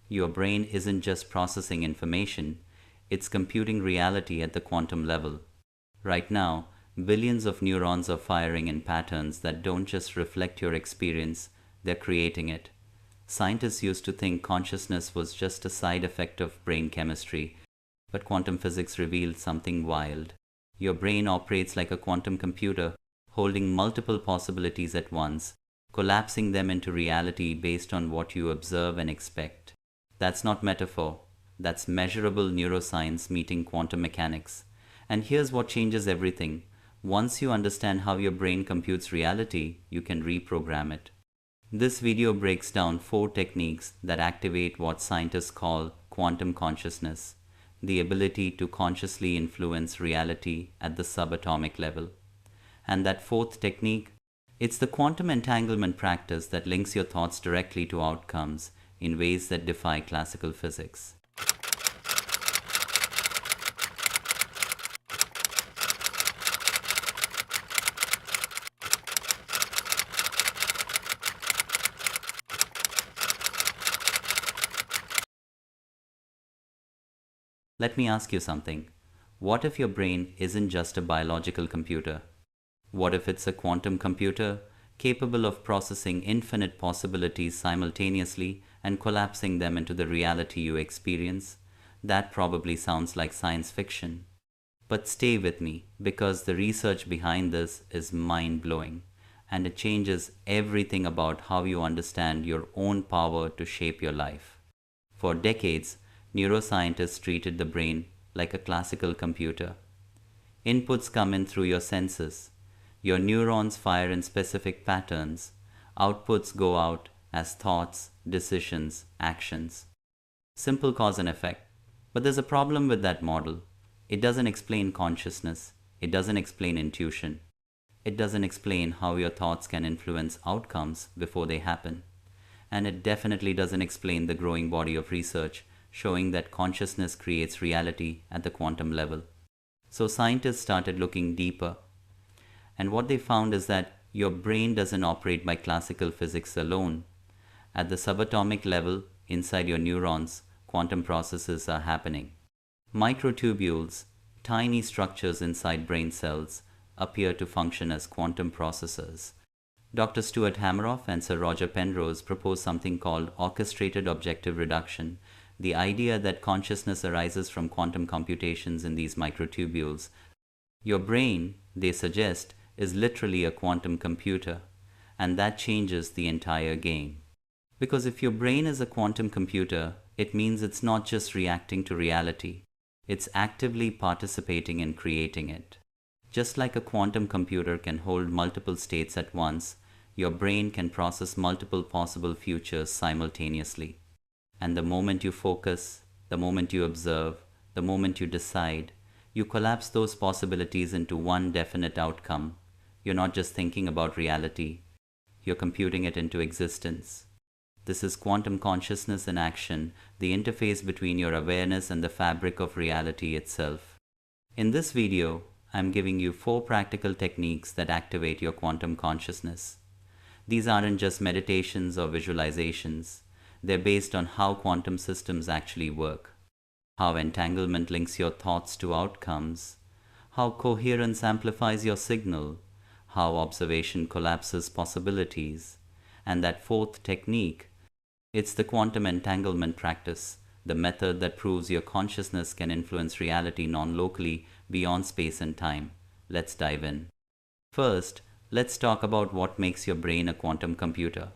Your brain isn't just processing information, it's computing reality at the quantum level. Right now, billions of neurons are firing in patterns that don't just reflect your experience, they're creating it. Scientists used to think consciousness was just a side effect of brain chemistry, but quantum physics revealed something wild. Your brain operates like a quantum computer, holding multiple possibilities at once, collapsing them into reality based on what you observe and expect. That's not metaphor, that's measurable neuroscience meeting quantum mechanics. And here's what changes everything. Once you understand how your brain computes reality, you can reprogram it. This video breaks down 4 techniques that activate what scientists call quantum consciousness, the ability to consciously influence reality at the subatomic level. And that 4th technique, it's the quantum entanglement practice that links your thoughts directly to outcomes in ways that defy classical physics. Let me ask you something. What if your brain isn't just a biological computer? What if it's a quantum computer capable of processing infinite possibilities simultaneously and collapsing them into the reality you experience? That probably sounds like science fiction. But stay with me, because the research behind this is mind-blowing, and it changes everything about how you understand your own power to shape your life. For decades, neuroscientists treated the brain like a classical computer. Inputs come in through your senses. Your neurons fire in specific patterns. Outputs go out as thoughts, decisions, actions. Simple cause and effect. But there's a problem with that model. It doesn't explain consciousness. It doesn't explain intuition. It doesn't explain how your thoughts can influence outcomes before they happen. And it definitely doesn't explain the growing body of research showing that consciousness creates reality at the quantum level. So scientists started looking deeper. And what they found is that your brain doesn't operate by classical physics alone. At the subatomic level, inside your neurons, quantum processes are happening. Microtubules, tiny structures inside brain cells, appear to function as quantum processors. Dr. Stuart Hameroff and Sir Roger Penrose proposed something called orchestrated objective reduction, the idea that consciousness arises from quantum computations in these microtubules. Your brain, they suggest, is literally a quantum computer, and that changes the entire game. Because if your brain is a quantum computer, it means it's not just reacting to reality, it's actively participating in creating it. Just like a quantum computer can hold multiple states at once, your brain can process multiple possible futures simultaneously. And the moment you focus, the moment you observe, the moment you decide, you collapse those possibilities into one definite outcome. You're not just thinking about reality, you're computing it into existence. This is quantum consciousness in action, the interface between your awareness and the fabric of reality itself. In this video, I'm giving you 4 practical techniques that activate your quantum consciousness. These aren't just meditations or visualizations. They're based on how quantum systems actually work, how entanglement links your thoughts to outcomes, how coherence amplifies your signal, how observation collapses possibilities, and that 4th technique, it's the quantum entanglement practice, the method that proves your consciousness can influence reality non-locally beyond space and time. Let's dive in. First, let's talk about what makes your brain a quantum computer.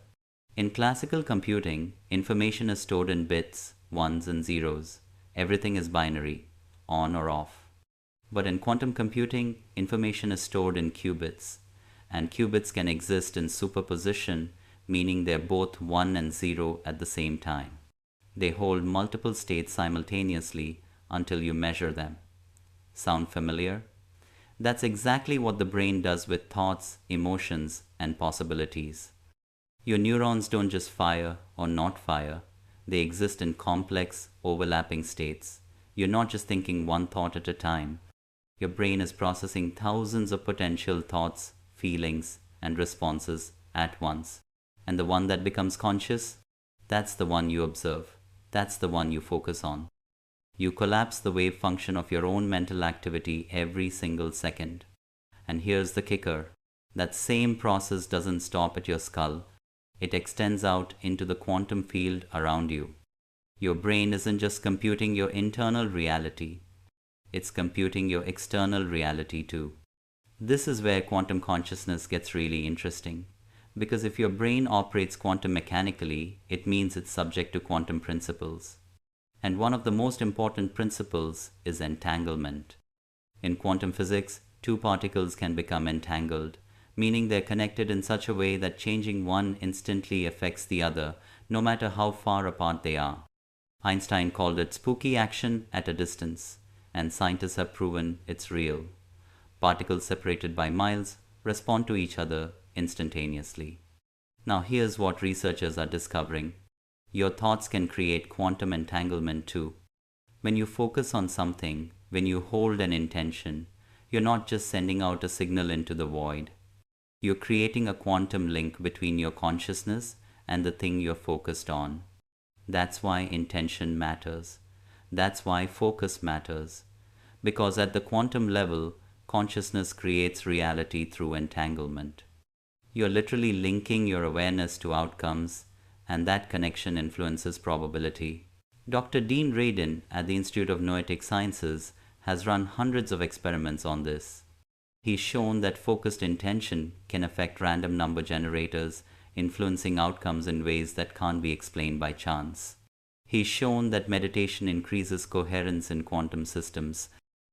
In classical computing, information is stored in bits, ones and zeros. Everything is binary, on or off. But in quantum computing, information is stored in qubits, and qubits can exist in superposition, meaning they're both 1 and 0 at the same time. They hold multiple states simultaneously until you measure them. Sound familiar? That's exactly what the brain does with thoughts, emotions, and possibilities. Your neurons don't just fire or not fire, they exist in complex, overlapping states. You're not just thinking one thought at a time. Your brain is processing thousands of potential thoughts, feelings, and responses at once. And the one that becomes conscious, that's the one you observe. That's the one you focus on. You collapse the wave function of your own mental activity every single second. And here's the kicker. That same process doesn't stop at your skull. It extends out into the quantum field around you. Your brain isn't just computing your internal reality, it's computing your external reality too. This is where quantum consciousness gets really interesting. Because if your brain operates quantum mechanically, it means it's subject to quantum principles. And one of the most important principles is entanglement. In quantum physics, two particles can become entangled, meaning they're connected in such a way that changing one instantly affects the other, no matter how far apart they are. Einstein called it spooky action at a distance, and scientists have proven it's real. Particles separated by miles respond to each other instantaneously. Now here's what researchers are discovering. Your thoughts can create quantum entanglement too. When you focus on something, when you hold an intention, you're not just sending out a signal into the void. You're creating a quantum link between your consciousness and the thing you're focused on. That's why intention matters. That's why focus matters. Because at the quantum level, consciousness creates reality through entanglement. You're literally linking your awareness to outcomes, and that connection influences probability. Dr. Dean Radin at the Institute of Noetic Sciences has run hundreds of experiments on this. He's shown that focused intention can affect random number generators, influencing outcomes in ways that can't be explained by chance. He's shown that meditation increases coherence in quantum systems.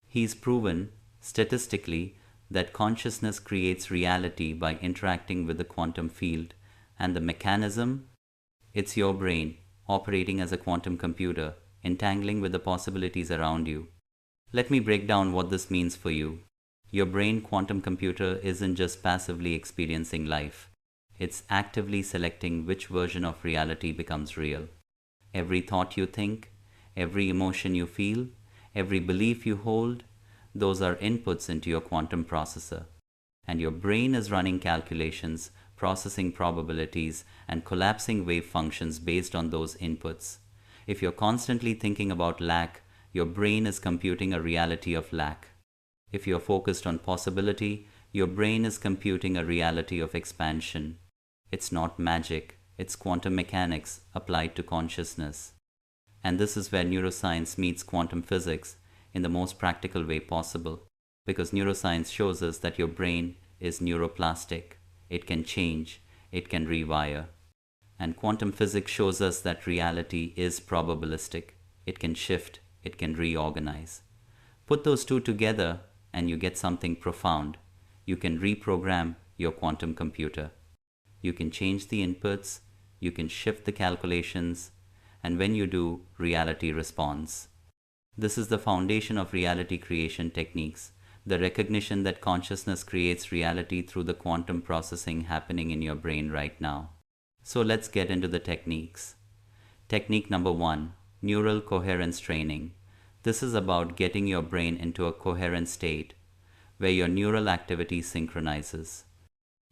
He's proven, statistically, that consciousness creates reality by interacting with the quantum field, and the mechanism? It's your brain, operating as a quantum computer, entangling with the possibilities around you. Let me break down what this means for you. Your brain quantum computer isn't just passively experiencing life. It's actively selecting which version of reality becomes real. Every thought you think, every emotion you feel, every belief you hold, those are inputs into your quantum processor. And your brain is running calculations, processing probabilities, and collapsing wave functions based on those inputs. If you're constantly thinking about lack, your brain is computing a reality of lack. If you're focused on possibility, your brain is computing a reality of expansion. It's not magic, it's quantum mechanics applied to consciousness. And this is where neuroscience meets quantum physics in the most practical way possible, because neuroscience shows us that your brain is neuroplastic. It can change, it can rewire. And quantum physics shows us that reality is probabilistic. It can shift, it can reorganize. Put those two together and you get something profound. You can reprogram your quantum computer. You can change the inputs, you can shift the calculations, and when you do, reality responds. This is the foundation of reality creation techniques, the recognition that consciousness creates reality through the quantum processing happening in your brain right now. So let's get into the techniques. Technique number 1, neural coherence training. This is about getting your brain into a coherent state where your neural activity synchronizes.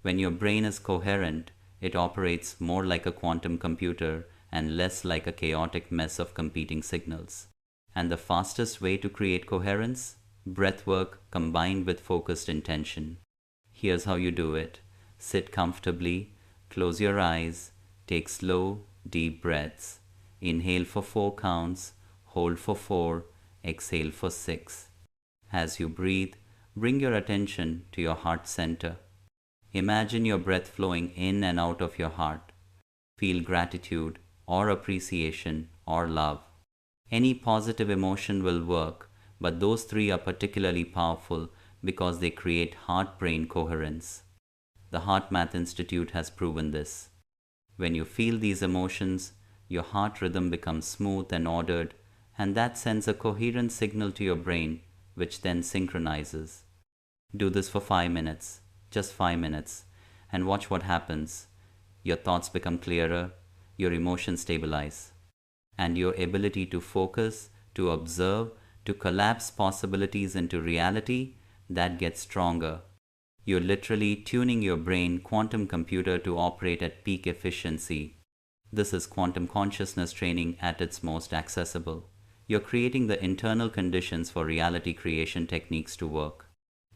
When your brain is coherent, it operates more like a quantum computer and less like a chaotic mess of competing signals. And the fastest way to create coherence? Breathwork combined with focused intention. Here's how you do it. Sit comfortably, close your eyes, take slow, deep breaths. Inhale for 4 counts, hold for 4, exhale for 6. As you breathe, bring your attention to your heart center. Imagine your breath flowing in and out of your heart. Feel gratitude or appreciation or love. Any positive emotion will work, but those 3 are particularly powerful because they create heart-brain coherence. The Heart Math Institute has proven this. When you feel these emotions, your heart rhythm becomes smooth and ordered, and that sends a coherent signal to your brain, which then synchronizes. Do this for 5 minutes, just 5 minutes, and watch what happens. Your thoughts become clearer, your emotions stabilize, and your ability to focus, to observe, to collapse possibilities into reality, that gets stronger. You're literally tuning your brain quantum computer to operate at peak efficiency. This is quantum consciousness training at its most accessible. You're creating the internal conditions for reality creation techniques to work.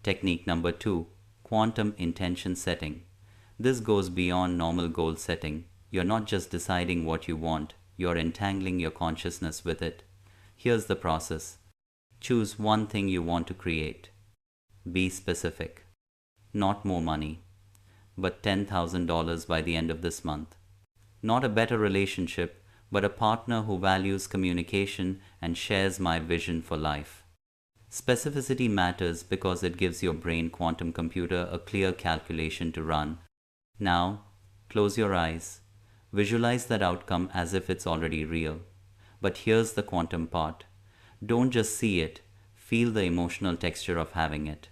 Technique number 2, quantum intention setting. This goes beyond normal goal setting. You're not just deciding what you want, you're entangling your consciousness with it. Here's the process. Choose one thing you want to create. Be specific. Not more money, but $10,000 by the end of this month. Not a better relationship, but a partner who values communication and shares my vision for life. Specificity matters because it gives your brain quantum computer a clear calculation to run. Now, close your eyes. Visualize that outcome as if it's already real. But here's the quantum part. Don't just see it, feel the emotional texture of having it.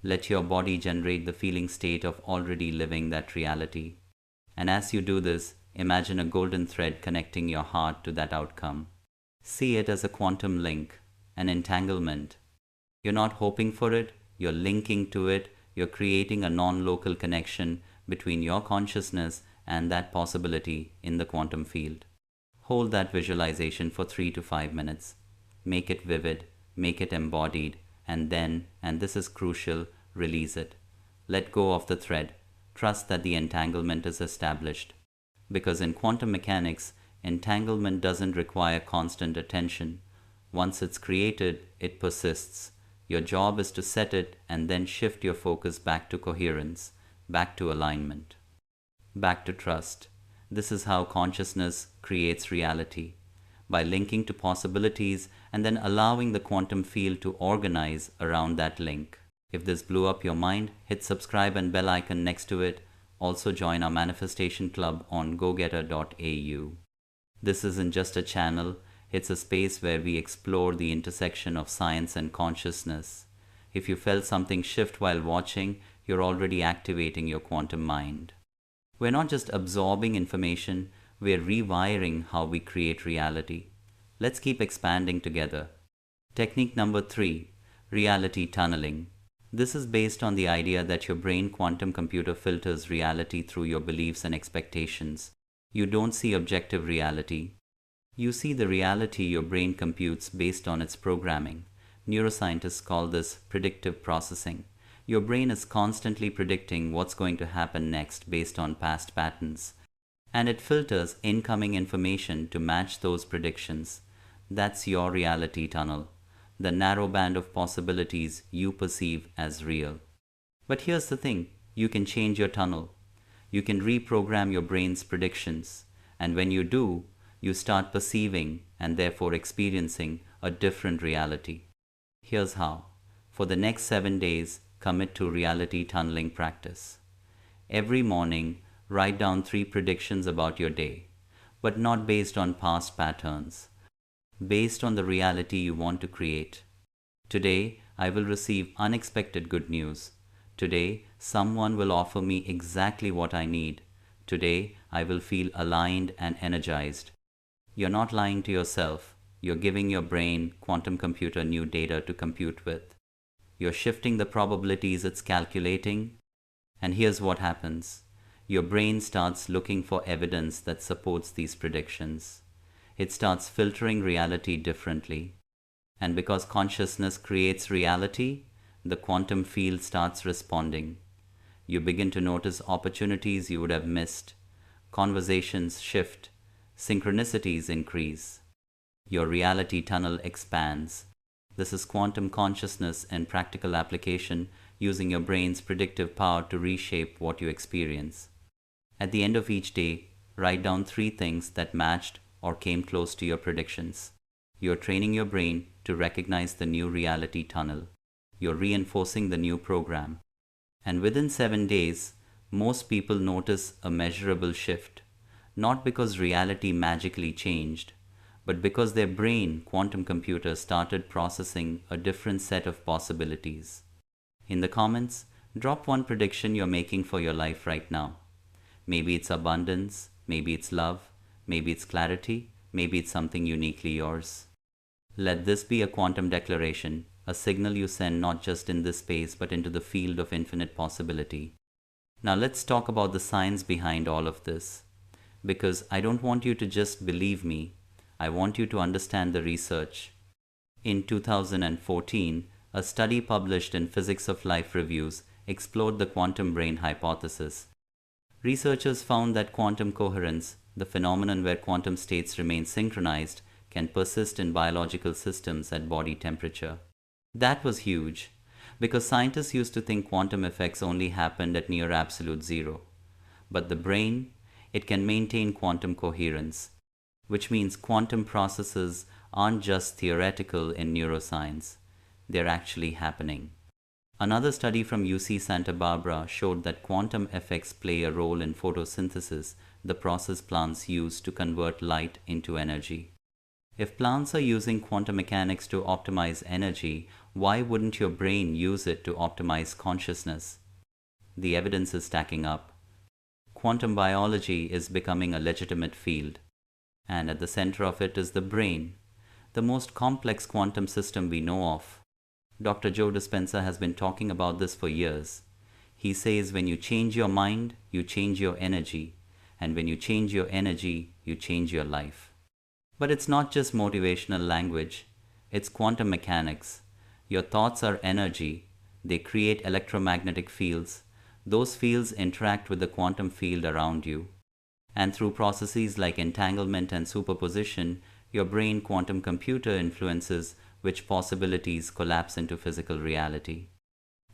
Let your body generate the feeling state of already living that reality. And as you do this, imagine a golden thread connecting your heart to that outcome. See it as a quantum link, an entanglement. You're not hoping for it, you're linking to it, you're creating a non-local connection between your consciousness and that possibility in the quantum field. Hold that visualization for 3 to 5 minutes. Make it vivid, make it embodied, and then, and this is crucial, release it. Let go of the thread. Trust that the entanglement is established. Because in quantum mechanics, entanglement doesn't require constant attention. Once it's created, it persists. Your job is to set it and then shift your focus back to coherence, back to alignment, back to trust. This is how consciousness creates reality, by linking to possibilities and then allowing the quantum field to organize around that link. If this blew up your mind, hit subscribe and bell icon next to it. Also join our manifestation club on gogetter.au. This isn't just a channel, it's a space where we explore the intersection of science and consciousness. If you felt something shift while watching, you're already activating your quantum mind. We're not just absorbing information, we're rewiring how we create reality. Let's keep expanding together. Technique number 3, reality tunneling. This is based on the idea that your brain quantum computer filters reality through your beliefs and expectations. You don't see objective reality. You see the reality your brain computes based on its programming. Neuroscientists call this predictive processing. Your brain is constantly predicting what's going to happen next based on past patterns. And it filters incoming information to match those predictions. That's your reality tunnel, the narrow band of possibilities you perceive as real. But here's the thing, you can change your tunnel. You can reprogram your brain's predictions. And when you do, you start perceiving and therefore experiencing a different reality. Here's how. For the next 7 days, commit to reality tunneling practice. Every morning, write down 3 predictions about your day, but not based on past patterns, based on the reality you want to create. Today, I will receive unexpected good news. Today, someone will offer me exactly what I need. Today, I will feel aligned and energized. You're not lying to yourself. You're giving your brain, quantum computer, new data to compute with. You're shifting the probabilities it's calculating. And here's what happens. Your brain starts looking for evidence that supports these predictions. It starts filtering reality differently. And because consciousness creates reality, the quantum field starts responding. You begin to notice opportunities you would have missed. Conversations shift. Synchronicities increase. Your reality tunnel expands. This is quantum consciousness in practical application, using your brain's predictive power to reshape what you experience. At the end of each day, write down 3 things that matched or came close to your predictions. You're training your brain to recognize the new reality tunnel. You're reinforcing the new program. And within 7 days, most people notice a measurable shift. Not because reality magically changed, but because their brain, quantum computer, started processing a different set of possibilities. In the comments, drop one prediction you're making for your life right now. Maybe it's abundance, maybe it's love, maybe it's clarity, maybe it's something uniquely yours. Let this be a quantum declaration, a signal you send not just in this space but into the field of infinite possibility. Now let's talk about the science behind all of this. Because I don't want you to just believe me, I want you to understand the research. In 2014, a study published in Physics of Life Reviews explored the quantum brain hypothesis. Researchers found that quantum coherence, the phenomenon where quantum states remain synchronized, can persist in biological systems at body temperature. That was huge, because scientists used to think quantum effects only happened at near absolute zero. But the brain, it can maintain quantum coherence, which means quantum processes aren't just theoretical in neuroscience, they're actually happening. Another study from UC Santa Barbara showed that quantum effects play a role in photosynthesis, the process plants use to convert light into energy. If plants are using quantum mechanics to optimize energy, why wouldn't your brain use it to optimize consciousness? The evidence is stacking up. Quantum biology is becoming a legitimate field, and at the center of it is the brain, the most complex quantum system we know of. Dr. Joe Dispenza has been talking about this for years. He says when you change your mind, you change your energy, and when you change your energy, you change your life. But it's not just motivational language, it's quantum mechanics. Your thoughts are energy, they create electromagnetic fields. Those fields interact with the quantum field around you. And through processes like entanglement and superposition, your brain quantum computer influences which possibilities collapse into physical reality.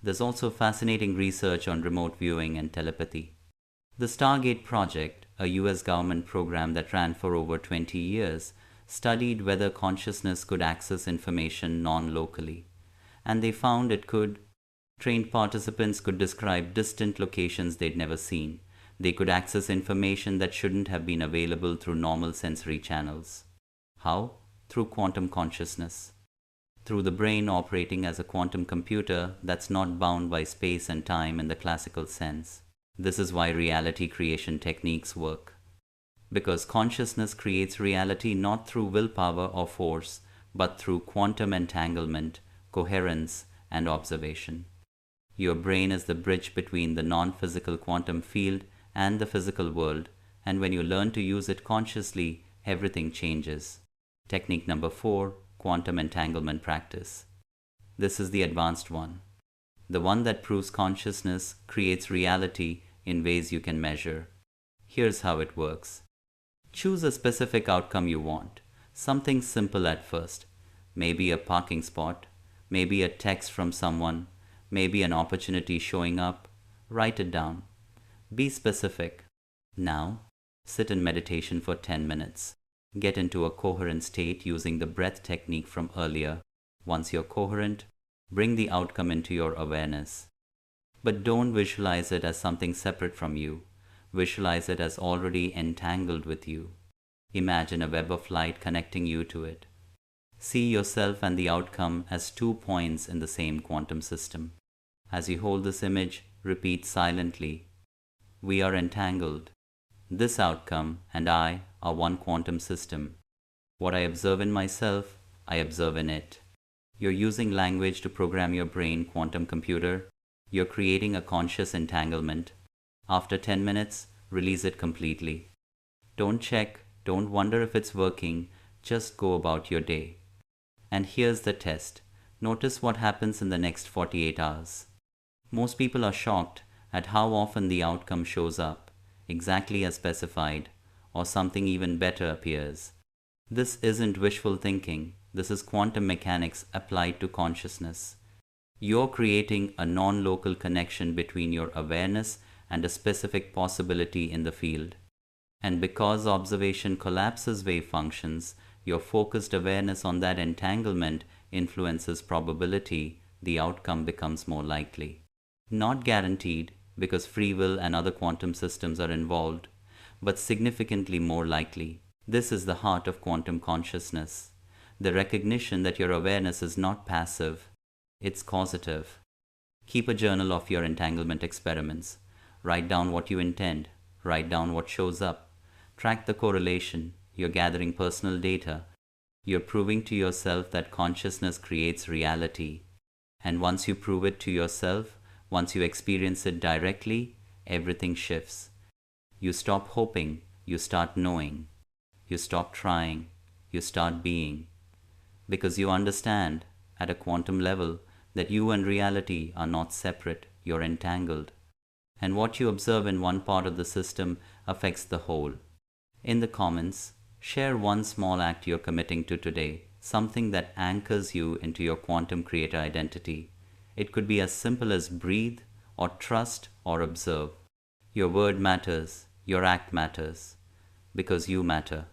There's also fascinating research on remote viewing and telepathy. The Stargate project, a US government program that ran for over 20 years, studied whether consciousness could access information non-locally. And they found it could. Trained participants could describe distant locations they'd never seen. They could access information that shouldn't have been available through normal sensory channels. How? Through quantum consciousness. Through the brain operating as a quantum computer that's not bound by space and time in the classical sense. This is why reality creation techniques work. Because consciousness creates reality not through willpower or force, but through quantum entanglement, coherence, and observation. Your brain is the bridge between the non-physical quantum field and the physical world, and when you learn to use it consciously, everything changes. Technique number 4. Quantum entanglement practice. This is the advanced one. The one that proves consciousness creates reality in ways you can measure. Here's how it works. Choose a specific outcome you want. Something simple at first. Maybe a parking spot. Maybe a text from someone. Maybe an opportunity showing up. Write it down. Be specific. Now, sit in meditation for 10 minutes. Get into a coherent state using the breath technique from earlier. Once you're coherent, bring the outcome into your awareness. But don't visualize it as something separate from you. Visualize it as already entangled with you. Imagine a web of light connecting you to it. See yourself and the outcome as 2 points in the same quantum system. As you hold this image, repeat silently. We are entangled. This outcome and I are one quantum system. What I observe in myself, I observe in it. You're using language to program your brain quantum computer. You're creating a conscious entanglement. After 10 minutes, release it completely. Don't check, don't wonder if it's working, just go about your day. And here's the test. Notice what happens in the next 48 hours. Most people are shocked at how often the outcome shows up, exactly as specified, or something even better appears. This isn't wishful thinking, this is quantum mechanics applied to consciousness. You're creating a non-local connection between your awareness and a specific possibility in the field. And because observation collapses wave functions, your focused awareness on that entanglement influences probability, the outcome becomes more likely. Not guaranteed, because free will and other quantum systems are involved, but significantly more likely. This is the heart of quantum consciousness, the recognition that your awareness is not passive, it's causative. Keep a journal of your entanglement experiments. Write down what you intend, write down what shows up, track the correlation. You're gathering personal data. You're proving to yourself that consciousness creates reality. And once you prove it to yourself, once you experience it directly, everything shifts. You stop hoping, you start knowing. You stop trying. You start being. Because you understand, at a quantum level, that you and reality are not separate, you're entangled. And what you observe in one part of the system affects the whole. In the comments, share one small act you're committing to today, something that anchors you into your quantum creator identity. It could be as simple as breathe, or trust, or observe. Your word matters, your act matters, because you matter.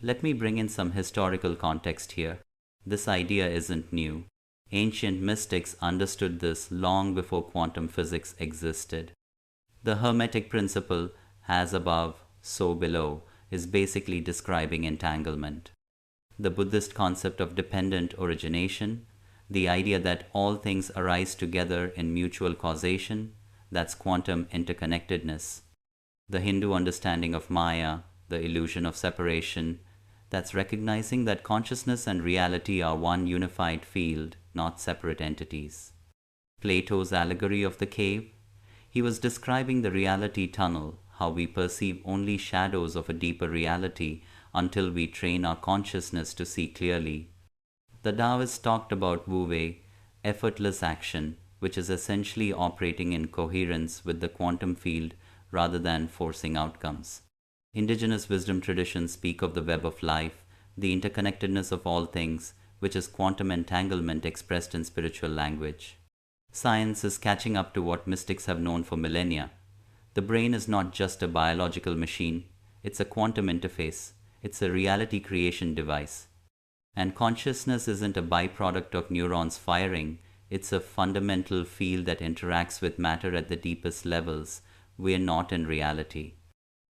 Let me bring in some historical context here. This idea isn't new. Ancient mystics understood this long before quantum physics existed. The Hermetic principle, as above, so below, is basically describing entanglement. The Buddhist concept of dependent origination, the idea that all things arise together in mutual causation, that's quantum interconnectedness. The Hindu understanding of Maya, the illusion of separation, that's recognizing that consciousness and reality are one unified field, not separate entities. Plato's allegory of the cave, he was describing the reality tunnel, how we perceive only shadows of a deeper reality until we train our consciousness to see clearly. The Taoists talked about Wu Wei, effortless action, which is essentially operating in coherence with the quantum field rather than forcing outcomes. Indigenous wisdom traditions speak of the web of life, the interconnectedness of all things, which is quantum entanglement expressed in spiritual language. Science is catching up to what mystics have known for millennia. The brain is not just a biological machine, it's a quantum interface, it's a reality creation device. And consciousness isn't a byproduct of neurons firing, it's a fundamental field that interacts with matter at the deepest levels. We're not in reality.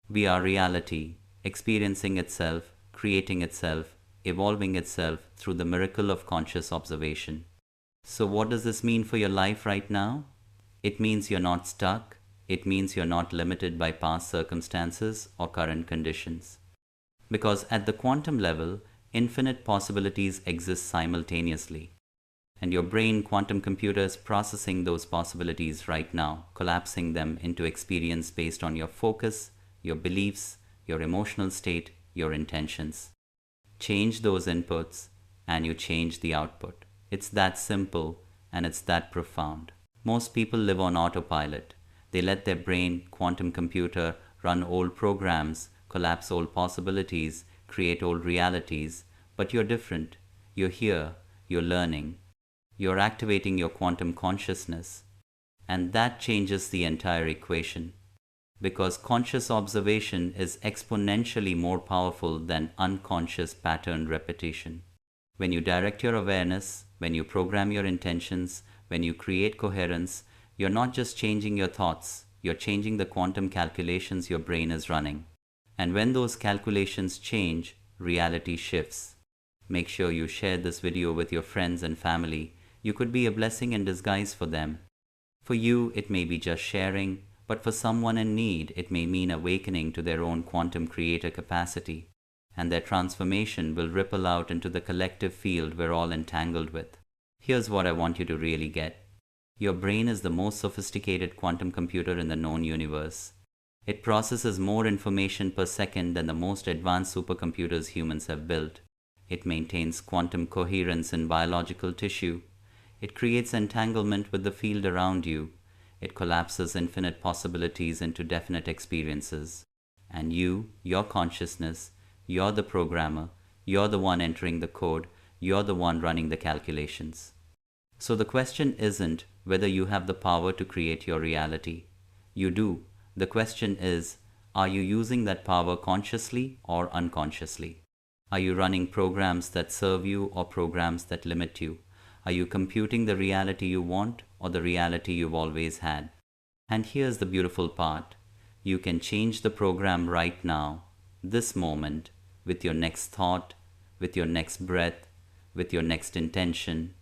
We are reality, experiencing itself, creating itself, evolving itself through the miracle of conscious observation. So what does this mean for your life right now? It means you're not stuck. It means you're not limited by past circumstances or current conditions. Because at the quantum level, infinite possibilities exist simultaneously. And your brain quantum computer is processing those possibilities right now, collapsing them into experience based on your focus, your beliefs, your emotional state, your intentions. Change those inputs and you change the output. It's that simple and it's that profound. Most people live on autopilot. They let their brain, quantum computer, run old programs, collapse old possibilities, create old realities. But you're different. You're here. You're learning. You're activating your quantum consciousness. And that changes the entire equation. Because conscious observation is exponentially more powerful than unconscious pattern repetition. When you direct your awareness, when you program your intentions, when you create coherence, you're not just changing your thoughts, you're changing the quantum calculations your brain is running. And when those calculations change, reality shifts. Make sure you share this video with your friends and family. You could be a blessing in disguise for them. For you, it may be just sharing, but for someone in need, it may mean awakening to their own quantum creator capacity, and their transformation will ripple out into the collective field we're all entangled with. Here's what I want you to really get. Your brain is the most sophisticated quantum computer in the known universe. It processes more information per second than the most advanced supercomputers humans have built. It maintains quantum coherence in biological tissue. It creates entanglement with the field around you. It collapses infinite possibilities into definite experiences. And you, your consciousness, you're the programmer, you're the one entering the code, you're the one running the calculations. So the question isn't whether you have the power to create your reality. You do. The question is, are you using that power consciously or unconsciously? Are you running programs that serve you or programs that limit you? Are you computing the reality you want or the reality you've always had? And here's the beautiful part. You can change the program right now, this moment, with your next thought, with your next breath, with your next intention.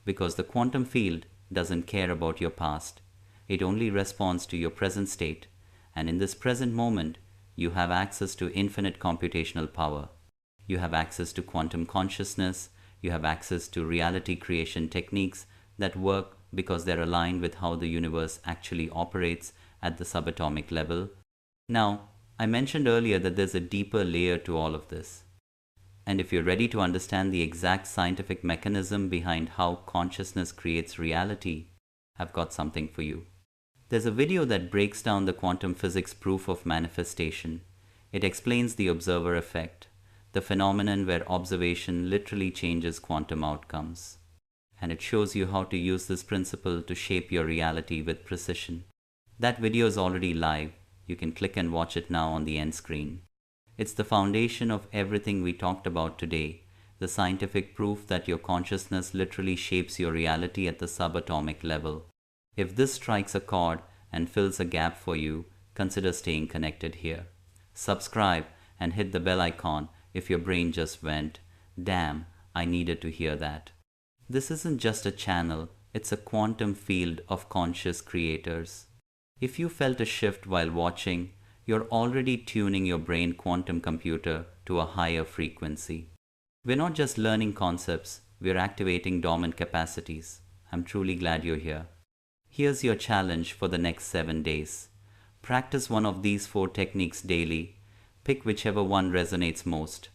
Because the quantum field doesn't care about your past. It only responds to your present state. And in this present moment, you have access to infinite computational power. You have access to quantum consciousness. You have access to reality creation techniques that work because they're aligned with how the universe actually operates at the subatomic level. Now, I mentioned earlier that there's a deeper layer to all of this. And if you're ready to understand the exact scientific mechanism behind how consciousness creates reality, I've got something for you. There's a video that breaks down the quantum physics proof of manifestation. It explains the observer effect, the phenomenon where observation literally changes quantum outcomes. And it shows you how to use this principle to shape your reality with precision. That video is already live. You can click and watch it now on the end screen. It's the foundation of everything we talked about today, the scientific proof that your consciousness literally shapes your reality at the subatomic level. If this strikes a chord and fills a gap for you, consider staying connected here. Subscribe and hit the bell icon if your brain just went, "Damn, I needed to hear that." This isn't just a channel, it's a quantum field of conscious creators. If you felt a shift while watching, you're already tuning your brain quantum computer to a higher frequency. We're not just learning concepts, we're activating dormant capacities. I'm truly glad you're here. Here's your challenge for the next 7 days. Practice one of these 4 techniques daily. Pick whichever one resonates most.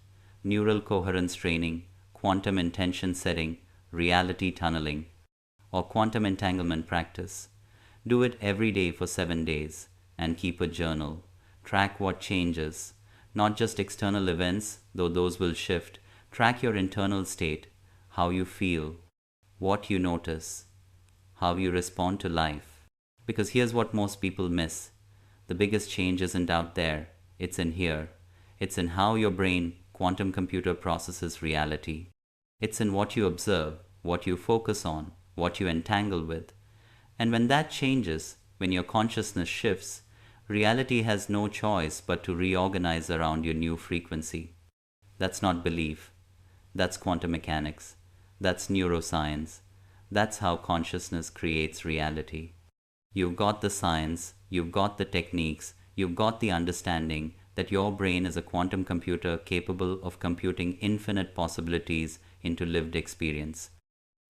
Neural coherence training, quantum intention setting, reality tunneling, or quantum entanglement practice. Do it every day for 7 days and keep a journal. Track what changes. Not just external events, though those will shift. Track your internal state, how you feel, what you notice, how you respond to life. Because here's what most people miss. The biggest change isn't out there, it's in here. It's in how your brain, quantum computer, processes reality. It's in what you observe, what you focus on, what you entangle with. And when that changes, when your consciousness shifts, reality has no choice but to reorganize around your new frequency. That's not belief. That's quantum mechanics. That's neuroscience. That's how consciousness creates reality. You've got the science, you've got the techniques, you've got the understanding that your brain is a quantum computer capable of computing infinite possibilities into lived experience.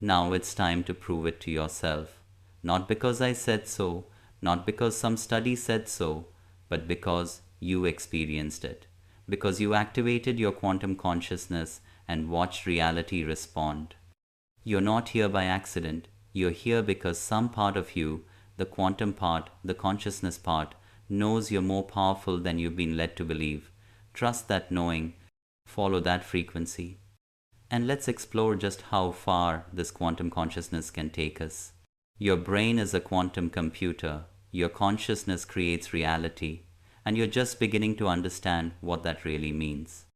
Now it's time to prove it to yourself. Not because I said so, not because some study said so, but because you experienced it. Because you activated your quantum consciousness and watched reality respond. You're not here by accident. You're here because some part of you, the quantum part, the consciousness part, knows you're more powerful than you've been led to believe. Trust that knowing. Follow that frequency. And let's explore just how far this quantum consciousness can take us. Your brain is a quantum computer. Your consciousness creates reality. And you're just beginning to understand what that really means.